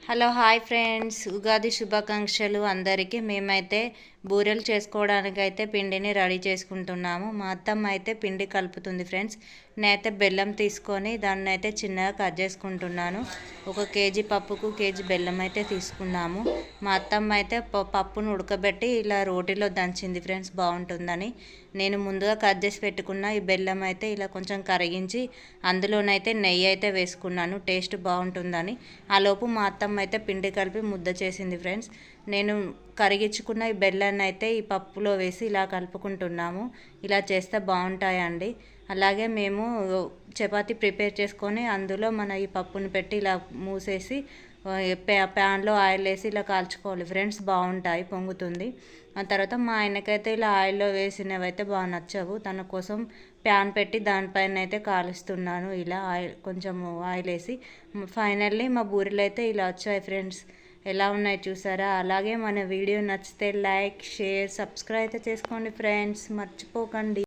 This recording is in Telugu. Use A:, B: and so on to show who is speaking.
A: హలో హాయ్ ఫ్రెండ్స్, ఉగాది శుభాకాంక్షలు అందరికీ. మేమైతే బూరెలు చేసుకోవడానికైతే పిండిని రెడీ చేసుకుంటున్నాము. మా అత్తమ్మ అయితే పిండి కలుపుతుంది ఫ్రెండ్స్. నేనైతే బెల్లం తీసుకొని దాన్ని అయితే చిన్నగా కట్ చేసుకుంటున్నాను. 1 కేజీ పప్పుకు కేజీ బెల్లం అయితే తీసుకున్నాము. మా అత్తమ్మ అయితే పప్పును ఉడకబెట్టి ఇలా రోటిలో దంచింది ఫ్రెండ్స్, బాగుంటుందని. నేను ముందుగా కట్ చేసి పెట్టుకున్న ఈ బెల్లం అయితే ఇలా కొంచెం కరిగించి అందులోనైతే నెయ్యి అయితే వేసుకున్నాను, టేస్ట్ బాగుంటుందని. ఆలోపు మా అత్తమ్మ అయితే పిండి కలిపి ముద్ద చేసింది ఫ్రెండ్స్. నేను కరిగించుకున్న ఈ బెల్లాన్ని అయితే ఈ పప్పులో వేసి ఇలా కలుపుకుంటున్నాము. ఇలా చేస్తే బాగుంటాయండి. అలాగే మేము చపాతీ ప్రిపేర్ చేసుకొని అందులో మన ఈ పప్పుని పెట్టి ఇలా మూసేసి ప్యాన్లో ఆయిల్ వేసి ఇలా కాల్చుకోవాలి ఫ్రెండ్స్, బాగుంటాయి, పొంగుతుంది. ఆ తర్వాత మా ఆయనకైతే ఇలా ఆయిల్లో వేసినవి అయితే బాగా నచ్చవు. తన కోసం ప్యాన్ పెట్టి దానిపైన అయితే కాలుస్తున్నాను ఇలా కొంచెం ఆయిల్ వేసి. ఫైనల్లీ మా బూరెలు అయితే ఇలా వచ్చాయి ఫ్రెండ్స్. ఎలా ఉన్నాయి చూసారా? అలాగే మన వీడియో నచ్చితే లైక్, షేర్, సబ్స్క్రైబ్ అయితే చేసుకోండి ఫ్రెండ్స్, మర్చిపోకండి.